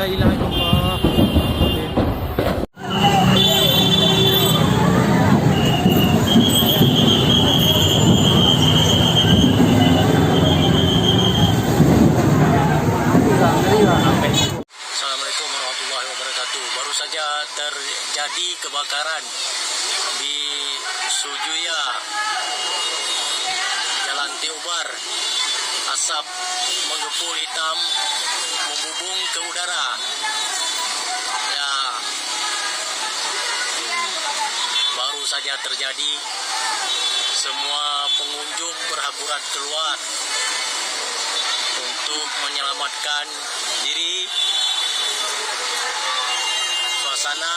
La ilaha illallah. Assalamualaikum warahmatullahi wabarakatuh. Baru saja terjadi kebakaran di Sujuya, Jalan Teubar. Asap mengepul hitam membubung ke udara. Ya, baru saja terjadi. Semua pengunjung berhamburan keluar untuk menyelamatkan diri. Suasana